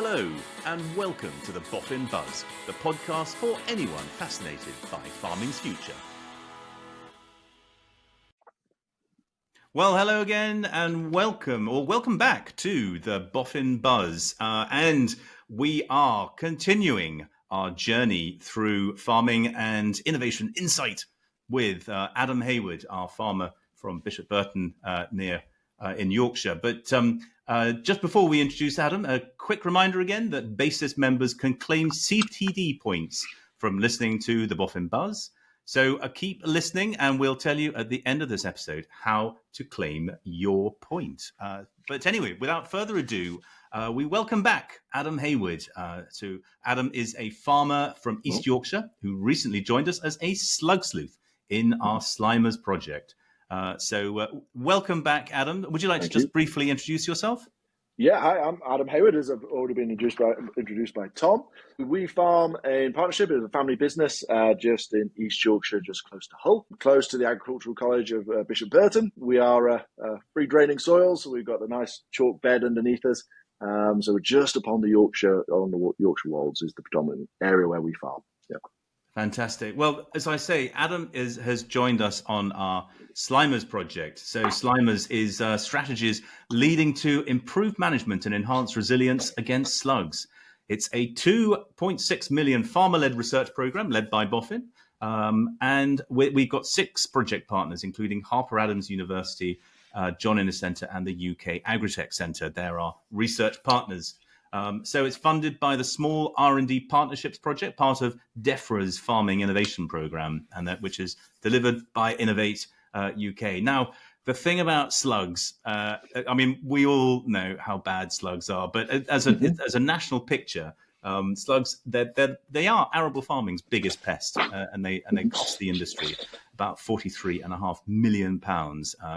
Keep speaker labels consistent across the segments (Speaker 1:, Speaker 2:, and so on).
Speaker 1: Hello, and welcome to the Boffin Buzz, the podcast for anyone fascinated by farming's future. Well, hello again, and welcome back to the Boffin Buzz. And we are continuing our journey through farming and innovation insight with Adam Hayward, our farmer from Bishop Burton in Yorkshire. But just before we introduce Adam, a quick reminder again that Basis members can claim CTD points from listening to the Boffin Buzz. So keep listening, and we'll tell you at the end of this episode how to claim your point. But anyway, without further ado, we welcome back Adam Hayward. Adam is a farmer from East Yorkshire who recently joined us as a slug sleuth in our Slimers project. So welcome back, Adam. Would you like to just briefly introduce yourself?
Speaker 2: Yeah, hi, I'm Adam Hayward, as I've already been introduced by Tom. We farm in partnership with a family business just in East Yorkshire, just close to Hull, close to the Agricultural College of Bishop Burton. We are free draining soil, so we've got a nice chalk bed underneath us. So we're just upon the Yorkshire Wolds is the predominant area where we farm. Yeah.
Speaker 1: Fantastic. Well, as I say, Adam has joined us on our Slimers project. So Slimers is strategies leading to improved management and enhanced resilience against slugs. It's a 2.6 million farmer-led research program led by Boffin. And we've got 6 project partners, including Harper Adams University, John Innes Centre and the UK Agritech Centre. They're our research partners. So it's funded by the Small R&D Partnerships Project, part of DEFRA's Farming Innovation Programme, and which is delivered by Innovate UK. Now, the thing about slugs, we all know how bad slugs are, but as a national picture, slugs they are arable farming's biggest pest, and they cost the industry about £43.5 million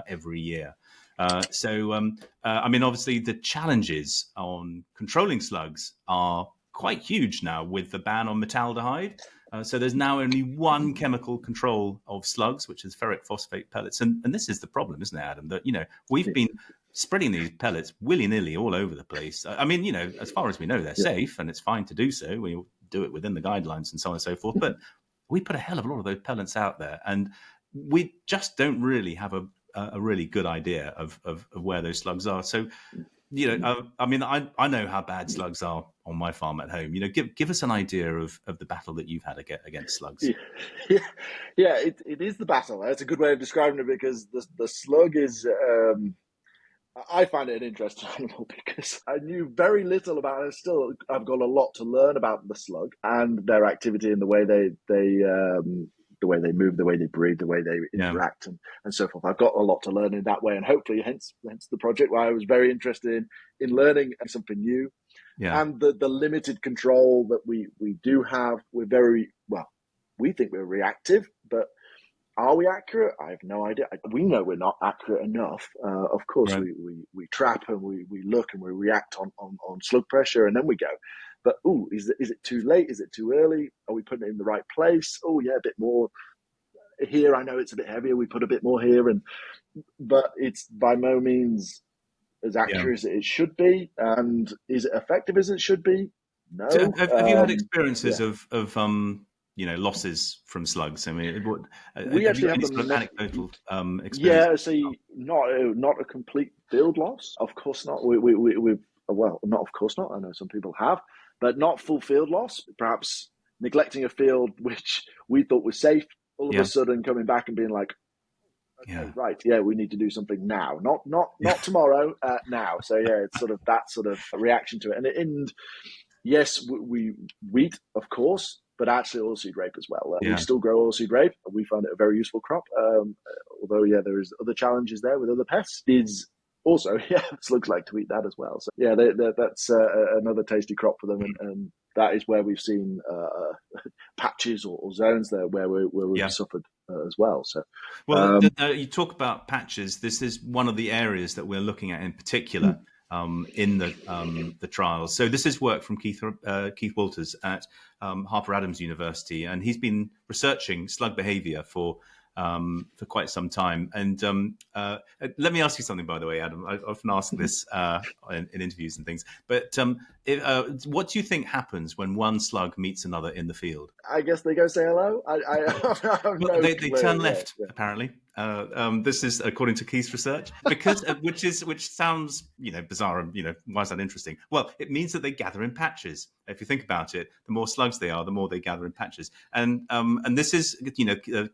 Speaker 1: every year. Obviously the challenges on controlling slugs are quite huge now with the ban on metaldehyde. So there's now only one chemical control of slugs, which is ferric phosphate pellets. And this is the problem, isn't it, Adam? That, we've been spreading these pellets willy-nilly all over the place. As far as we know, they're safe and it's fine to do so. We do it within the guidelines and so on and so forth. But we put a hell of a lot of those pellets out there, and we just don't really have a really good idea of where those slugs are. So, I know how bad slugs are on my farm at home. Give us an idea of the battle that you've had against slugs.
Speaker 2: Yeah, it is the battle. That's a good way of describing it, because the slug is... I find it an interesting animal because I knew very little about it. Still, I've got a lot to learn about the slug and their activity and the way the way they move, the way they breathe, the way they interact, and so forth. I've got a lot to learn in that way, and hopefully hence the project where I was very interested in learning something new. Yeah. And the limited control that we do have, we think we're reactive, but are we accurate? I have no idea. We know we're not accurate enough. Of course, right. we trap and we look and we react on slug pressure, and then we go. But, is it too late? Is it too early? Are we putting it in the right place? Oh, yeah, a bit more here. I know it's a bit heavier. We put a bit more here. But it's by no means as accurate as it should be. And is it effective as it should be? No.
Speaker 1: So have you had experiences of losses from slugs? I mean,
Speaker 2: we actually have
Speaker 1: sort of anecdotal experience?
Speaker 2: Yeah, so not a complete field loss. Of course not. Not of course not. I know some people have. But not full field loss, perhaps neglecting a field which we thought was safe, all of a sudden coming back and being like, we need to do something now, not tomorrow, now. So it's sort of that sort of reaction to it. And yes, we wheat, of course, but actually oilseed rape as well. We still grow oilseed rape. We find it a very useful crop. Although, there is other challenges there with other pests. Also, slugs like to eat that as well. So, that's another tasty crop for them, and that is where we've seen patches or zones there where we've suffered as well. So,
Speaker 1: you talk about patches. This is one of the areas that we're looking at in particular in the trials. So this is work from Keith Walters at Harper Adams University, and he's been researching slug behaviour for for quite some time. And let me ask you something, by the way, Adam. I often ask this in interviews and things. But what do you think happens when one slug meets another in the field?
Speaker 2: I guess they go say hello. I have
Speaker 1: Well,
Speaker 2: no
Speaker 1: they turn
Speaker 2: clue.
Speaker 1: left, apparently. This is according to Keith's research, because which sounds bizarre. And why is that interesting? Well, it means that they gather in patches. If you think about it, the more slugs they are, the more they gather in patches. And this is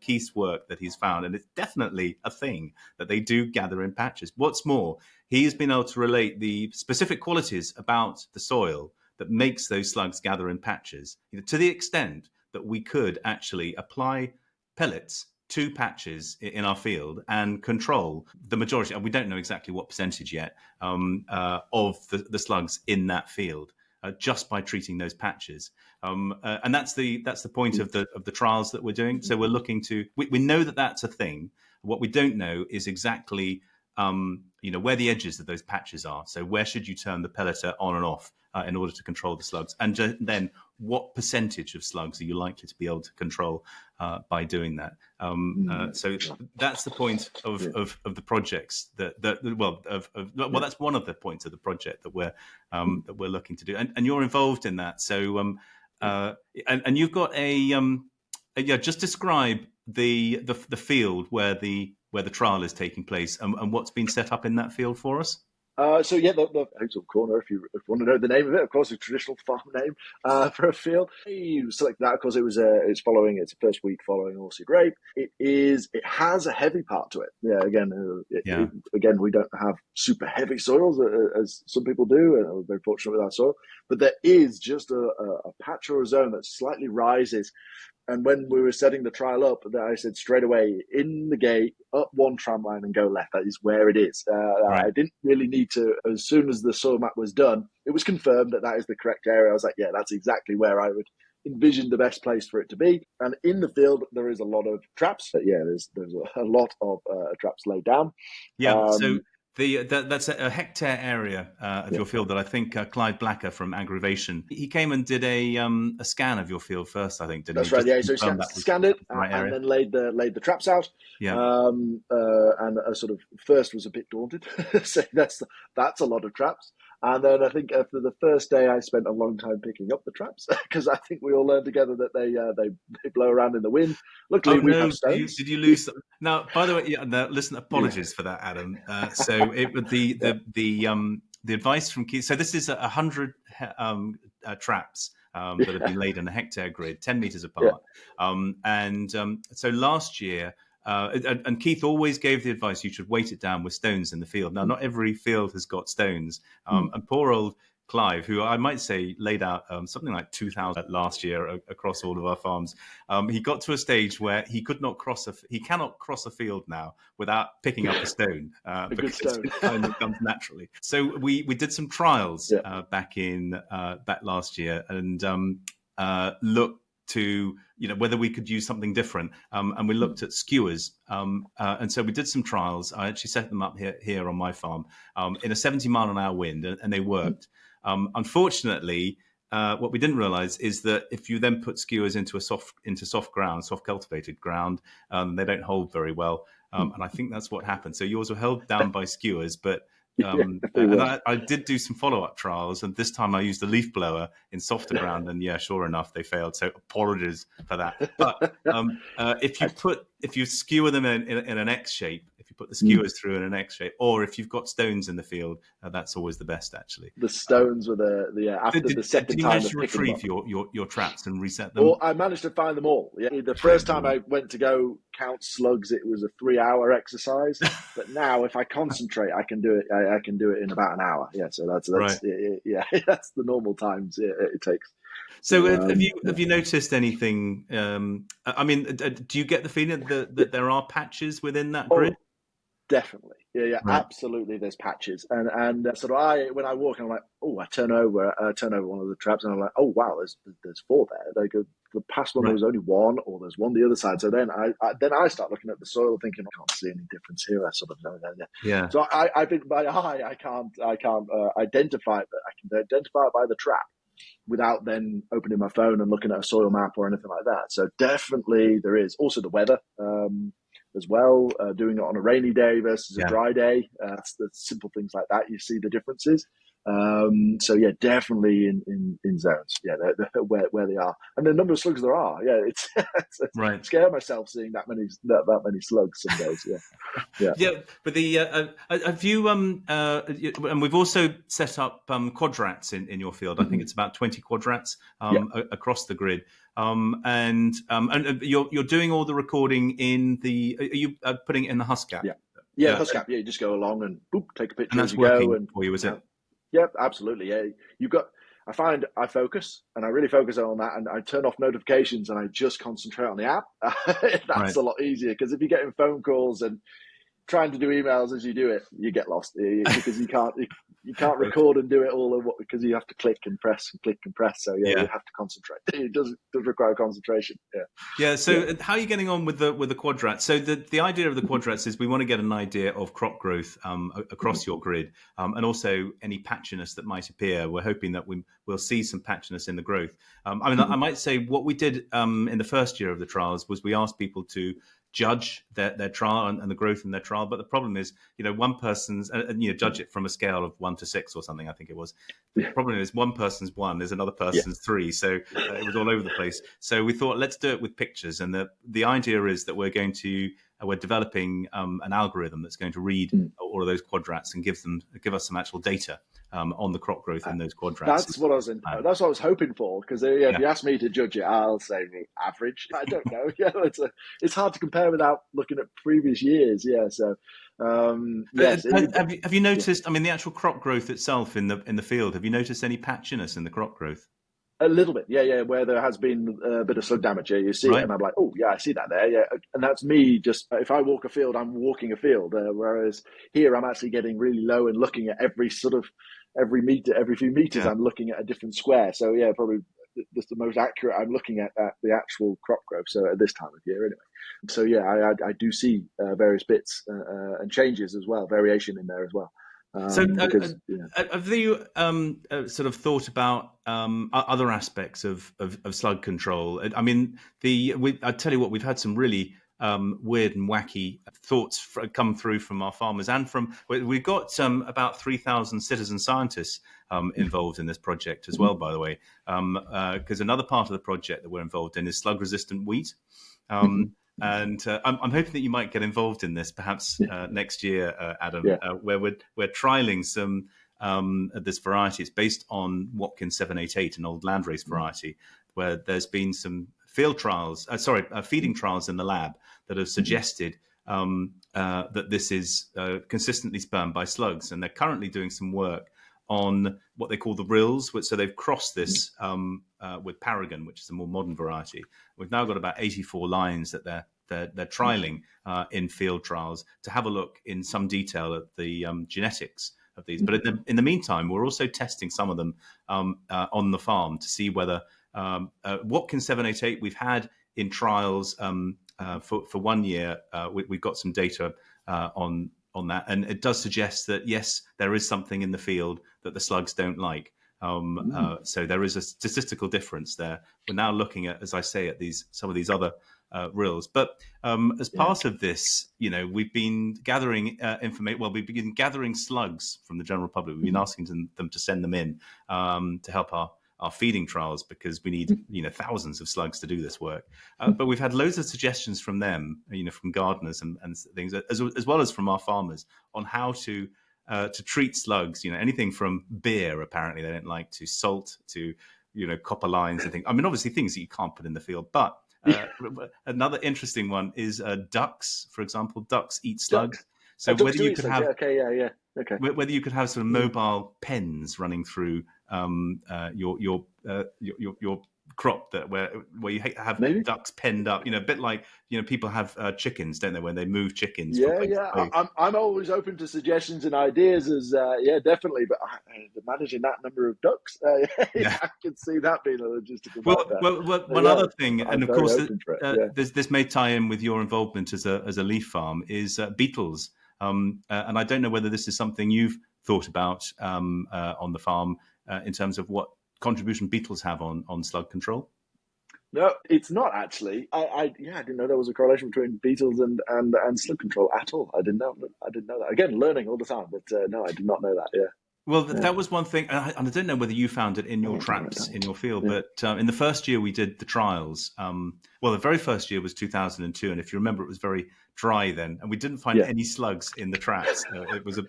Speaker 1: Keith's work that he's found, and it's definitely a thing that they do gather in patches. What's more, he has been able to relate the specific qualities about the soil that makes those slugs gather in patches, to the extent that we could actually apply pellets to patches in our field and control the majority. And we don't know exactly what percentage yet of the slugs in that field. Just by treating those patches, and that's the point of the trials that we're doing. So we're looking to we know that that's a thing. What we don't know is exactly where the edges of those patches are. So where should you turn the pelleter on and off in order to control the slugs, and then what percentage of slugs are you likely to be able to control by doing that? So that's the point of the projects that's one of the points of the project that we're looking to do, and you're involved in that. So and you've got just describe the field where the trial is taking place, and what's been set up in that field for us.
Speaker 2: So yeah, the Hotel Corner, if you want to know the name of it, of course, a traditional farm name for a field. You select that, of course. It's following its first week following Orchard Grape. It has a heavy part to it. Yeah, again, we don't have super heavy soils as some people do, and we're very fortunate with our soil. But there is just a patch or a zone that slightly rises. And when we were setting the trial up, I said straight away, in the gate, up one tram line and go left. That is where it is.
Speaker 1: Right.
Speaker 2: I didn't really need to, as soon as the soil map was done, it was confirmed that is the correct area. I was like, yeah, that's exactly where I would envision the best place for it to be. And in the field, there is a lot of traps. But yeah, there's a lot of traps laid down.
Speaker 1: Yeah, so that's a hectare area of your field that I think Clive Blacker from Aggravation, he came and did a scan of your field first, I think, didn't
Speaker 2: That's
Speaker 1: he?
Speaker 2: right.
Speaker 1: Just
Speaker 2: Yeah, so scanned it
Speaker 1: right
Speaker 2: and then laid the traps out.
Speaker 1: Yeah.
Speaker 2: And sort of first was a bit daunted. So that's a lot of traps. And then I think after the first day, I spent a long time picking up the traps because I think we all learned together that they blow around in the wind. Luckily, we have stones.
Speaker 1: Did you lose them? Now, by the way, listen. Apologies for that, Adam. So it would the advice from Keith. So this is 100 traps that have been laid in a hectare grid, 10 meters apart. So last year. And Keith always gave the advice you should weight it down with stones in the field. Now, not every field has got stones. And poor old Clive, who I might say laid out something like 2,000 last year across all of our farms, he got to a stage where he cannot cross a field now without picking up a stone because it kind of comes naturally. So we did some trials back last year and looked to whether we could use something different, and we looked at skewers, and so we did some trials. I actually set them up here on my farm in a 70-mile-an-hour wind, and they worked. Unfortunately, what we didn't realize is that if you then put skewers into soft ground, soft cultivated ground, they don't hold very well, and I think that's what happened. So yours were held down by skewers, but and I did do some follow-up trials, and this time I used a leaf blower in softer ground, and sure enough, they failed. So apologies for that. But if you skewer them in an X shape, if you put the skewers through in an X shape, or if you've got stones in the field, that's always the best, actually.
Speaker 2: The stones were after the second
Speaker 1: did you
Speaker 2: time
Speaker 1: manage
Speaker 2: of
Speaker 1: to
Speaker 2: picking them
Speaker 1: retrieve
Speaker 2: up.
Speaker 1: your traps and reset them?
Speaker 2: Well, I managed to find them all. Yeah, the first time I went to go count slugs, it was a 3-hour exercise. But now, if I concentrate, I can do it. I can do it in about an hour. Yeah, so that's
Speaker 1: right.
Speaker 2: That's the normal times it takes.
Speaker 1: So have you noticed anything? I mean, do you get the feeling that there are patches within that grid?
Speaker 2: Definitely. Yeah, right. Absolutely. There's patches. And sort of when I walk, I'm like, I turn over one of the traps and I'm like, oh, wow, there's 4 there. They go, the past one, there was only 1, or there's 1 the other side. So then I start looking at the soil thinking, I can't see any difference here. I sort of know.
Speaker 1: Yeah.
Speaker 2: So I think by eye, I can't identify it, but I can identify it by the trap without then opening my phone and looking at a soil map or anything like that. So definitely there is. Also the weather. as well. Doing it on a rainy day versus a
Speaker 1: Yeah.
Speaker 2: dry day. It's the simple things like that. You see the differences. So yeah, definitely in zones. Yeah, where they are, and the number of slugs there are. Yeah, it's
Speaker 1: Right.
Speaker 2: scare myself seeing that many slugs some days. Yeah, yeah,
Speaker 1: Yeah, but the have you and we've also set up quadrats in your field. I think it's about 20 quadrats
Speaker 2: yeah,
Speaker 1: across the grid, and you're doing all the recording in the. Are you putting it in the Husk app?
Speaker 2: yeah, yeah.
Speaker 1: Yeah,
Speaker 2: Husk app. Yeah, you just go along and boop, take a
Speaker 1: and
Speaker 2: picture as
Speaker 1: that's
Speaker 2: you go,
Speaker 1: working
Speaker 2: and
Speaker 1: for you, is it?
Speaker 2: yeah, absolutely. Yeah, you've got. I find I focus, and I really focus on that, and I turn off notifications, and I just concentrate on the app. That's
Speaker 1: Right.
Speaker 2: a lot easier because if you're getting phone calls and trying to do emails as you do it, you get lost because you can't record and do it all because you have to click and press and click and press. So yeah, you
Speaker 1: Yeah.
Speaker 2: have to concentrate. It does require concentration. Yeah,
Speaker 1: Yeah.
Speaker 2: yeah,
Speaker 1: So, how are you getting on with the quadrats? So, the idea of the quadrats is we want to get an idea of crop growth across your grid, and also any patchiness that might appear. We're hoping that we'll see some patchiness in the growth. I mean, I might say what we did in the first year of the trials was we asked people to judge their trial and the growth in their trial. But the problem is, one person's, judge it from a scale of 1 to 6 or something, I think it was. The
Speaker 2: yeah,
Speaker 1: problem is one person's 1 is another
Speaker 2: yeah.
Speaker 1: person's 3. So it was all over the place. So we thought, let's do it with pictures. And the idea is that we're developing an algorithm that's going to read
Speaker 2: Mm.
Speaker 1: all of those quadrats and give us some actual data on the crop growth in those quadrats.
Speaker 2: That's what I was in. That's what I was hoping for. Because yeah, if
Speaker 1: Yeah.
Speaker 2: you ask me to judge it, I'll say average. I don't know. Yeah, it's hard to compare without looking at previous years. Yeah, so yes,
Speaker 1: Have you
Speaker 2: yeah.
Speaker 1: noticed? I mean, the actual crop growth itself in the field. Have you noticed any patchiness in the crop growth?
Speaker 2: A little bit, yeah, yeah. Where there has been a bit of slug damage, yeah, you see it,
Speaker 1: Right.
Speaker 2: and I'm like, oh, yeah, I see that there, yeah. And that's me. Just if I walk a field, I'm walking a field. Whereas here, I'm actually getting really low and looking at every meter, every few meters,
Speaker 1: Yeah.
Speaker 2: I'm looking at a different square. So yeah, probably that's the most accurate. I'm looking at the actual crop growth. So at this time of year, anyway. So yeah, I do see various bits and changes as well, variation in there as well.
Speaker 1: So,
Speaker 2: Because yeah.
Speaker 1: have you sort of thought about other aspects of slug control? I mean, I tell you what, we've had some really weird and wacky thoughts come through from our farmers, and we've got about 3,000 citizen scientists involved in this project as well. By the way, because another part of the project that we're involved in is slug-resistant wheat. And I'm hoping that you might get involved in this, perhaps next year, Adam,
Speaker 2: Yeah.
Speaker 1: where we're trialing some this variety. It's based on Watkins 788, an old landrace variety, where there's been some field trials, feeding trials in the lab that have suggested that this is consistently spurned by slugs, and they're currently doing some work on what they call the rills. So they've crossed this with Paragon, which is a more modern variety. We've now got about 84 lines that they're trialing in field trials to have a look in some detail at the genetics of these. But in the meantime, we're also testing some of them on the farm to see whether Watkins 788 we've had in trials for 1 year. We've got some data on that, and it does suggest that yes, there is something in the field that the slugs don't like. So there is a statistical difference there. We're now looking at, as I say, at some of these other rills. But as part of this, we've been gathering information. Well, we've been gathering slugs from the general public. We've been asking them to send them in to help our feeding trials, because we need thousands of slugs to do this work. But we've had loads of suggestions from them, from gardeners and things, as well as from our farmers, on how to treat slugs. Anything from beer, apparently they don't like, to salt, to copper lines and things. I mean, obviously things that you can't put in the field. But another interesting one is ducks, for example. Ducks eat slugs.
Speaker 2: Ducks.
Speaker 1: So
Speaker 2: Ducks
Speaker 1: whether
Speaker 2: do
Speaker 1: you
Speaker 2: eat
Speaker 1: could
Speaker 2: slugs.
Speaker 1: have
Speaker 2: Yeah. Okay. Yeah. Yeah. Okay.
Speaker 1: whether you could have sort of mobile pens running through your crop, where you have
Speaker 2: Maybe.
Speaker 1: ducks penned up, a bit like people have chickens, don't they, when they move chickens from
Speaker 2: Yeah.
Speaker 1: place to
Speaker 2: Yeah.
Speaker 1: place.
Speaker 2: I'm always open to suggestions and ideas. As yeah, definitely. But managing that number of ducks,
Speaker 1: Yeah.
Speaker 2: I can see that being a logistical
Speaker 1: Well,
Speaker 2: nightmare.
Speaker 1: one
Speaker 2: Yeah.
Speaker 1: other thing, and
Speaker 2: I'm
Speaker 1: of
Speaker 2: very
Speaker 1: course,
Speaker 2: open for it. Yeah.
Speaker 1: this may tie in with your involvement as a leaf farm, is beetles. And I don't know whether this is something you've thought about on the farm in terms of what contribution beetles have on slug control.
Speaker 2: No, it's not actually. I didn't know there was a correlation between beetles and slug control at all. I didn't know that. Again, learning all the time, but no, I did not know that. Yeah,
Speaker 1: Well,
Speaker 2: yeah.
Speaker 1: that was one thing, and I don't know whether you found it in
Speaker 2: I
Speaker 1: your
Speaker 2: want to write it
Speaker 1: traps
Speaker 2: down.
Speaker 1: in your field,
Speaker 2: Yeah,
Speaker 1: but in the first year we did the trials. Well, the very first year was 2002, and if you remember, it was very dry then, and we didn't find
Speaker 2: yeah,
Speaker 1: any slugs in the traps. It was a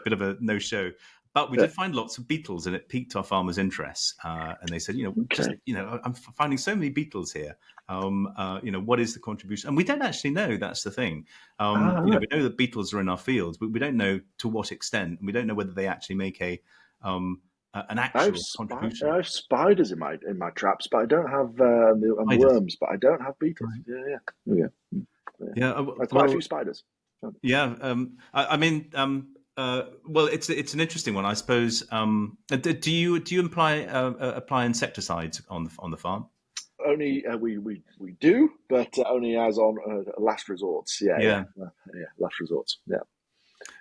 Speaker 1: bit of a no-show, but we
Speaker 2: yeah.
Speaker 1: did find lots of beetles, and it piqued our farmers' interest. And they said,
Speaker 2: Okay.
Speaker 1: I'm finding so many beetles here. What is the contribution? And we don't actually know. That's the thing.
Speaker 2: Right.
Speaker 1: We know that beetles are in our fields, but we don't know to what extent, and we don't know whether they actually make an actual
Speaker 2: I
Speaker 1: contribution.
Speaker 2: have spiders in my traps, but I don't have and
Speaker 1: Spiders,
Speaker 2: worms, but I don't have beetles.
Speaker 1: right?
Speaker 2: Yeah, yeah, oh, yeah. Yeah.
Speaker 1: Yeah.
Speaker 2: That's quite a few
Speaker 1: Well,
Speaker 2: spiders.
Speaker 1: yeah. I mean, well, it's an interesting one, I suppose. Do you apply insecticides on the farm?
Speaker 2: Only we do, but only as on last resorts. Yeah, yeah,
Speaker 1: Yeah.
Speaker 2: yeah. Last resorts. Yeah,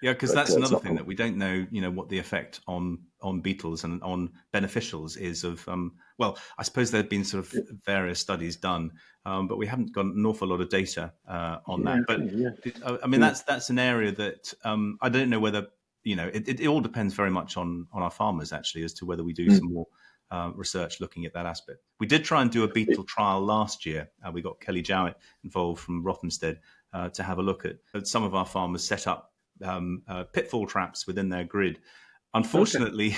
Speaker 1: Yeah, because
Speaker 2: but
Speaker 1: that's
Speaker 2: it's
Speaker 1: another
Speaker 2: not
Speaker 1: thing
Speaker 2: common.
Speaker 1: that we don't know. What the effect on beetles and on beneficials is of. Well, I suppose there have been sort of
Speaker 2: Yeah,
Speaker 1: various studies done, but we haven't got an awful lot of data on
Speaker 2: yeah,
Speaker 1: that. But
Speaker 2: okay, yeah,
Speaker 1: I mean,
Speaker 2: yeah.
Speaker 1: that's an area that I don't know whether it all depends very much on our farmers actually as to whether we do
Speaker 2: Mm.
Speaker 1: some more. Research looking at that aspect. We did try and do a beetle trial last year. We got Kelly Jowett involved from Rothamsted to have a look at some of our farmers set up pitfall traps within their grid.
Speaker 2: Okay,
Speaker 1: Unfortunately,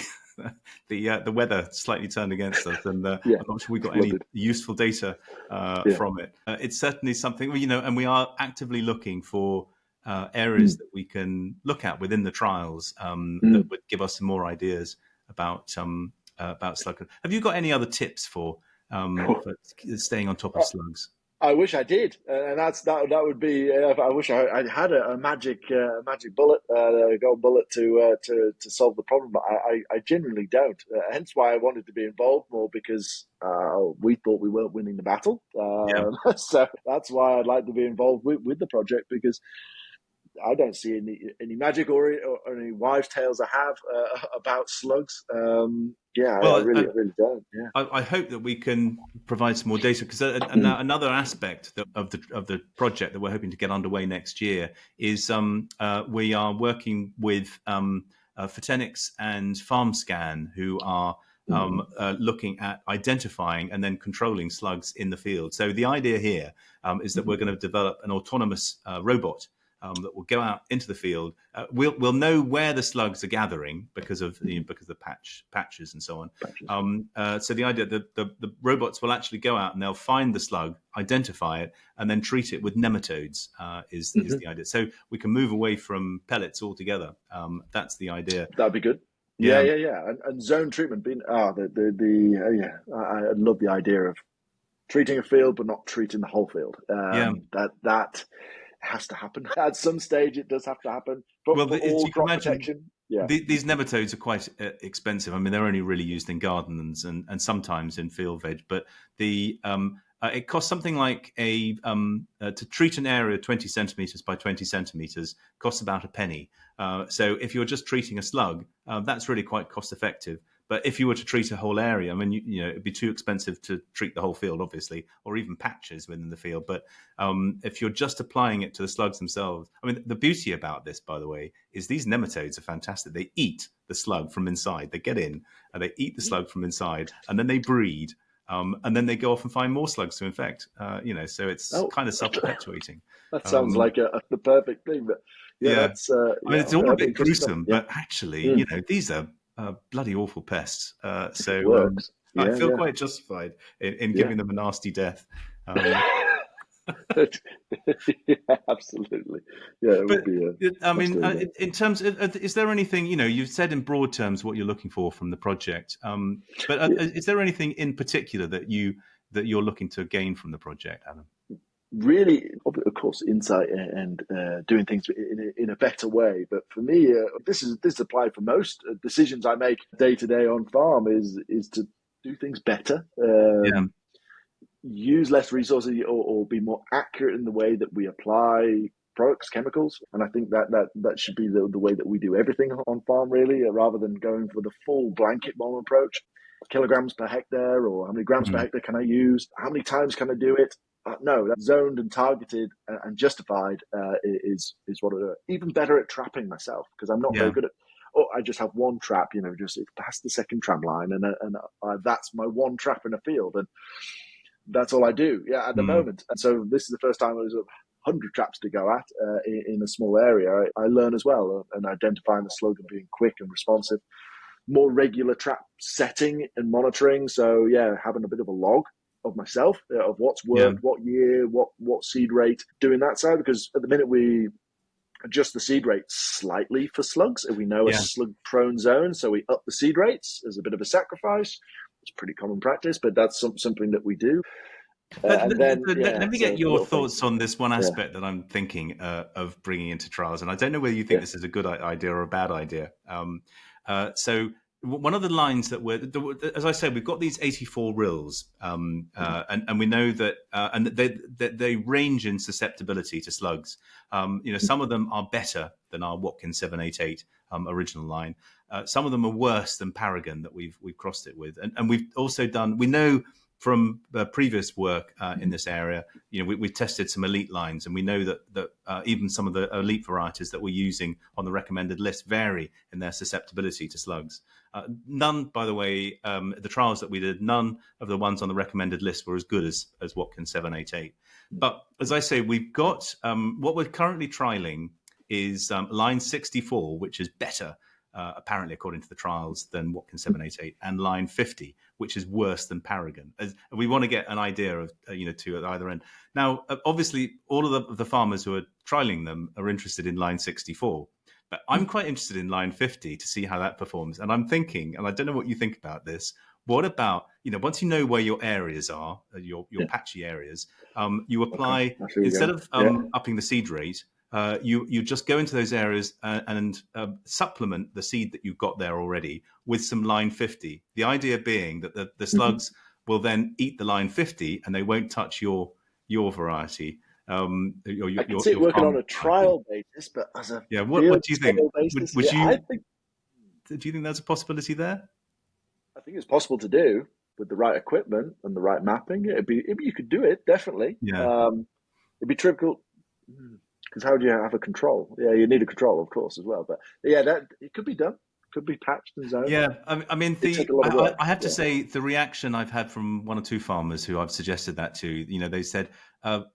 Speaker 1: the weather slightly turned against us, and
Speaker 2: yeah,
Speaker 1: I'm not sure we got any
Speaker 2: flooded.
Speaker 1: useful data
Speaker 2: Yeah.
Speaker 1: from it. It's certainly something, and we are actively looking for areas
Speaker 2: Mm.
Speaker 1: that we can look at within the trials that
Speaker 2: Mm.
Speaker 1: would give us some more ideas about slug. Have you got any other tips for staying on top of slugs?
Speaker 2: I wish I did, and that would be. I wish I had a magic bullet, a gold bullet to solve the problem, but I genuinely don't. Hence why I wanted to be involved more because we thought we weren't winning the battle.
Speaker 1: Yeah.
Speaker 2: So that's why I'd like to be involved with the project because I don't see any magic or any wives' tales I have about slugs. Yeah, I
Speaker 1: Well,
Speaker 2: really don't. Yeah.
Speaker 1: I hope that we can provide some more data because
Speaker 2: Mm.
Speaker 1: another aspect of the project that we're hoping to get underway next year is we are working with Photenics and FarmScan, who are
Speaker 2: Mm.
Speaker 1: looking at identifying and then controlling slugs in the field. So the idea here is that we're going to develop an autonomous robot that will go out into the field. We'll know where the slugs are gathering because of the patches and so on.
Speaker 2: Patches.
Speaker 1: So the idea that the robots will actually go out and they'll find the slug, identify it, and then treat it with nematodes. Is the idea. So we can move away from pellets altogether. That's the idea.
Speaker 2: That'd be good. Yeah,
Speaker 1: Yeah,
Speaker 2: yeah, yeah. And zone treatment being yeah. I love the idea of treating a field but not treating the whole field.
Speaker 1: yeah.
Speaker 2: That has to happen at some stage. It does have to happen, but
Speaker 1: Well,
Speaker 2: for all
Speaker 1: you can
Speaker 2: crop
Speaker 1: imagine
Speaker 2: protection. Yeah.
Speaker 1: these nematodes are quite expensive. I mean, they're only really used in gardens and sometimes in field veg. But it costs something like to treat an area 20 centimeters by 20 centimeters costs about a penny. So if you're just treating a slug, that's really quite cost effective. But if you were to treat a whole area, I mean, it'd be too expensive to treat the whole field, obviously, or even patches within the field. But if you're just applying it to the slugs themselves, I mean, the beauty about this, by the way, is these nematodes are fantastic. They eat the slug from inside. They get in and they eat the slug from inside, and then they breed, and then they go off and find more slugs to infect. So it's
Speaker 2: Oh,
Speaker 1: kind of self-perpetuating.
Speaker 2: that sounds
Speaker 1: Um,
Speaker 2: like the perfect thing. But yeah,
Speaker 1: yeah,
Speaker 2: that's
Speaker 1: I mean,
Speaker 2: yeah,
Speaker 1: it's all a
Speaker 2: that'd be
Speaker 1: bit
Speaker 2: interesting stuff.
Speaker 1: gruesome,
Speaker 2: Yeah.
Speaker 1: but actually,
Speaker 2: Mm.
Speaker 1: these are bloody awful pests.
Speaker 2: If it
Speaker 1: So
Speaker 2: works.
Speaker 1: I
Speaker 2: Yeah,
Speaker 1: feel
Speaker 2: yeah,
Speaker 1: quite justified in
Speaker 2: yeah.
Speaker 1: giving them a nasty death. Um,
Speaker 2: Yeah, absolutely. Yeah, it would
Speaker 1: But
Speaker 2: be
Speaker 1: I
Speaker 2: nice
Speaker 1: mean,
Speaker 2: doing that.
Speaker 1: in terms, is there anything you've said in broad terms what you're looking for from the project? But
Speaker 2: Yeah.
Speaker 1: is there anything in particular that you're looking to gain from the project, Adam?
Speaker 2: Really, of course, insight and doing things in a better way. But for me, this applied for most decisions I make day to day on farm is to do things better,
Speaker 1: Yeah,
Speaker 2: use less resources, or be more accurate in the way that we apply products, chemicals. And I think that should be the way that we do everything on farm, really, rather than going for the full blanket bomb approach. kilograms per hectare, or how many grams per
Speaker 1: Mm.
Speaker 2: hectare can I use? How many times can I do it? No, that's zoned and targeted and justified is what I do. Even better at trapping myself, because I'm not very
Speaker 1: Yeah.
Speaker 2: good at. Oh, I just have one trap, just it's past the second tram line, and that's my one trap in a field, and that's all I do. Yeah, at the
Speaker 1: Mm.
Speaker 2: moment. And so this is the first time I was 100 traps to go at in a small area. I learn as well, and identifying the slug and being quick and responsive. More regular trap setting and monitoring. So yeah, having a bit of a log of myself, of what's
Speaker 1: Yeah.
Speaker 2: worked, what year, what seed rate, doing that side, because at the minute we adjust the seed rate slightly for slugs. And we know a
Speaker 1: Yeah.
Speaker 2: slug prone zone, so we up the seed rates as a bit of a sacrifice. It's pretty common practice, but that's something that we do. And then,
Speaker 1: Let me get
Speaker 2: so
Speaker 1: your
Speaker 2: little things.
Speaker 1: thoughts on this one
Speaker 2: Yeah.
Speaker 1: aspect that I'm thinking of bringing into trials, and I don't know whether you think
Speaker 2: Yeah.
Speaker 1: this is a good idea or a bad idea. So one of the lines that as I said, we've got these 84 rills, and we know that, and they range in susceptibility to slugs. Some of them are better than our Watkins 788 original line. Some of them are worse than Paragon that we've crossed it with, and we've also done. We know from previous work in this area, we've tested some elite lines, and we know that even some of the elite varieties that we're using on the recommended list vary in their susceptibility to slugs. None, by the way, the trials that we did, none of the ones on the recommended list were as good as Watkins 788. But as I say, we've got what we're currently trialing is line 64, which is better, apparently according to the trials, than Watkins 788, and line 50, which is worse than Paragon. We want to get an idea of two at either end. Now, obviously, all of the farmers who are trialing them are interested in line 64, but I'm quite interested in line 50 to see how that performs. And I'm thinking, and I don't know what you think about this, what about, once you know where your areas are, your patchy areas, you apply, instead of upping the seed rate, you just go into those areas and supplement the seed that you've got there already with some line 50. The idea being that the slugs will then eat the line 50 and they won't touch your variety.
Speaker 2: I can see it working on a trial basis, but as a
Speaker 1: What
Speaker 2: field
Speaker 1: do you think?
Speaker 2: scale basis,
Speaker 1: Would
Speaker 2: I
Speaker 1: you?
Speaker 2: think
Speaker 1: Do you think there's a possibility there?
Speaker 2: it's possible to do with the right equipment and the right mapping. You could do it definitely.
Speaker 1: Yeah.
Speaker 2: It'd be difficult because how do you have a control? Yeah, you need a control, of course, as well. But yeah, that it could be done. Could be patched and zoned.
Speaker 1: Yeah, I mean,
Speaker 2: It take a lot of work.
Speaker 1: I have to say the reaction I've had from one or two farmers who I've suggested that to, they said,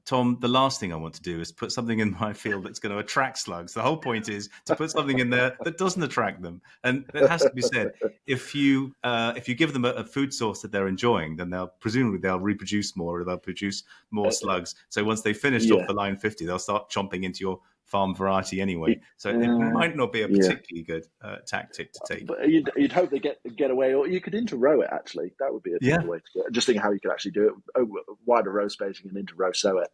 Speaker 1: Tom, the last thing I want to do is put something in my field that's going to attract slugs. The whole point is to put something in there that doesn't attract them. And it has to be said, if you give them a food source that they're enjoying, then presumably they'll reproduce more, or they'll produce more slugs. So once they've finished off the line 50, they'll start chomping into your farm variety anyway. So it might not be a particularly good tactic to take.
Speaker 2: But you'd hope they get away, or you could interrow it. Actually, that would be a typical way to do it. Just thinking how you could actually do it over wider row spacing and interrow sow it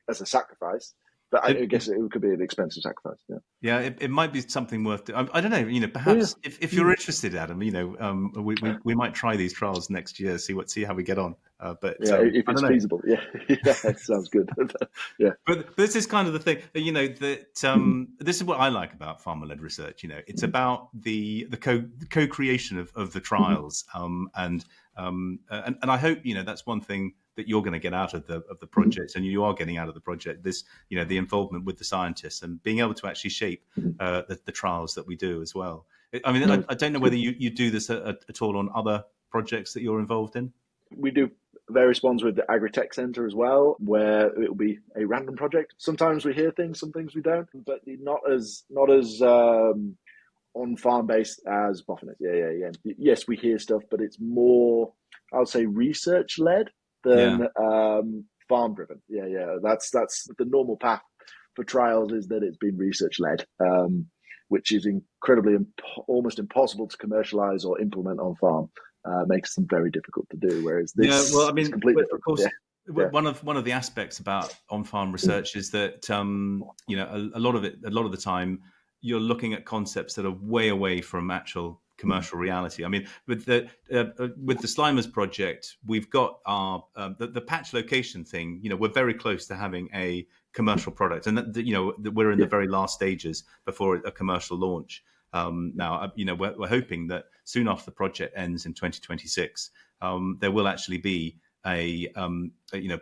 Speaker 2: as a sacrifice. But I guess it could be an expensive sacrifice.
Speaker 1: Yeah, it might be something worth doing. I don't know. Perhaps if you're interested, Adam, we might try these trials next year. See how we get on. But
Speaker 2: if it's feasible, it sounds good. Yeah.
Speaker 1: But this is kind of the thing, that this is what I like about farmer-led research. It's about the co-creation of the trials, and I hope that's one thing that you're going to get out of the project, and you are getting out of the project. This the involvement with the scientists and being able to actually shape the trials that we do as well. I mean, I don't know whether you do this at all on other projects that you're involved in.
Speaker 2: We do various ones with the Agri-Tech Centre as well, where it will be a random project. Sometimes we hear things, some things we don't, but not as on farm based as Boffinet. Yeah. Yes, we hear stuff, but it's more, I would say, research led than farm driven. Yeah. That's the normal path for trials, is that it's been research led, which is incredibly almost impossible to commercialize or implement on farm. Makes them very difficult to do. Whereas this, is completely different.
Speaker 1: Of course, one of the aspects about on-farm research is that a lot of the time you're looking at concepts that are way away from actual commercial reality. I mean, with the Slimers project, we've got our the patch location thing. We're very close to having a commercial product, and we're in the very last stages before a commercial launch. Now, we're hoping that soon after the project ends in 2026, there will actually be a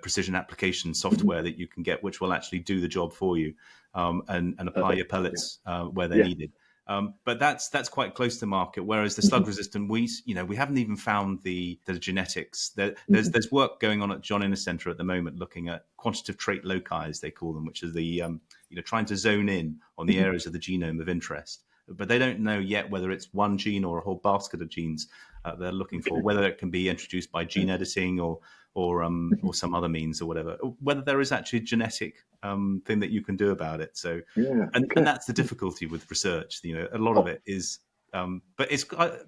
Speaker 1: precision application software that you can get, which will actually do the job for you, and apply your pellets where they're needed. But that's quite close to market. Whereas the slug-resistant wheat, we haven't even found the genetics. There's work going on at John Innes Centre at the moment, looking at quantitative trait loci, as they call them, which is the trying to zone in on the areas of the genome of interest. But they don't know yet whether it's one gene or a whole basket of genes they're looking for, whether it can be introduced by gene editing or some other means or whatever, whether there is actually a genetic thing that you can do about it. So, and that's the difficulty with research. A lot of it is, but it's, I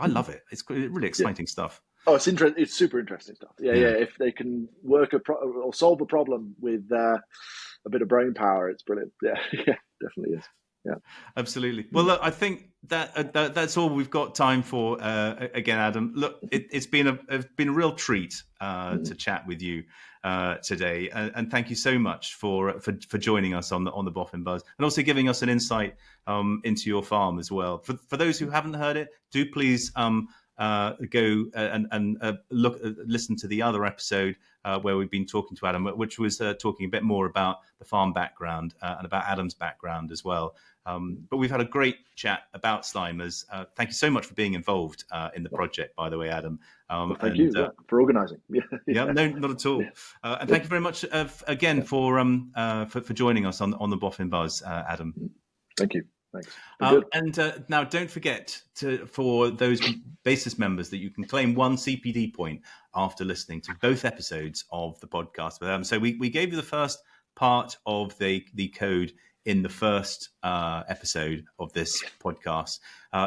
Speaker 1: love it. It's really exciting stuff.
Speaker 2: Oh, it's interesting. It's super interesting stuff. Yeah. If they can work or solve a problem with a bit of brain power, it's brilliant. Yeah, definitely is. Yeah,
Speaker 1: absolutely. Well, look, I think that's all we've got time for. Again, Adam, look, it's been a real treat to chat with you today, and thank you so much for joining us on the Boffin Buzz, and also giving us an insight into your farm as well. For those who haven't heard it, do please go and listen to the other episode where we've been talking to Adam, which was talking a bit more about the farm background and about Adam's background as well. But we've had a great chat about Slimers. Thank you so much for being involved in the project, by the way, Adam.
Speaker 2: Thank you for organising.
Speaker 1: Yeah, no, not at all. And thank you very much again for joining us on the Boffin Buzz, Adam.
Speaker 2: Thank you. Thanks.
Speaker 1: And now, don't forget for those basis members that you can claim 1 CPD point after listening to both episodes of the podcast with Adam. So we gave you the first part of the code in the first episode of this podcast.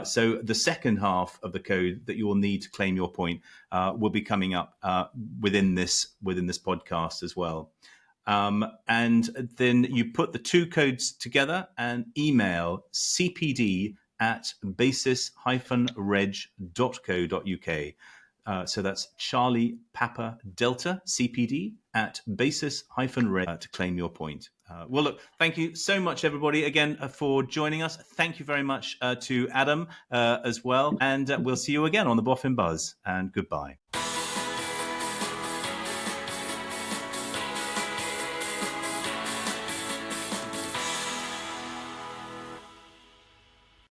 Speaker 1: So the second half of the code that you will need to claim your point will be coming up within this podcast as well. And then you put the two codes together and email cpd@basis-reg.co.uk. So that's Charlie Papa Delta CPD @basis-reg to claim your point. Well, look, thank you so much, everybody, again, for joining us. Thank you very much to Adam as well. And we'll see you again on the Boffin Buzz. And goodbye.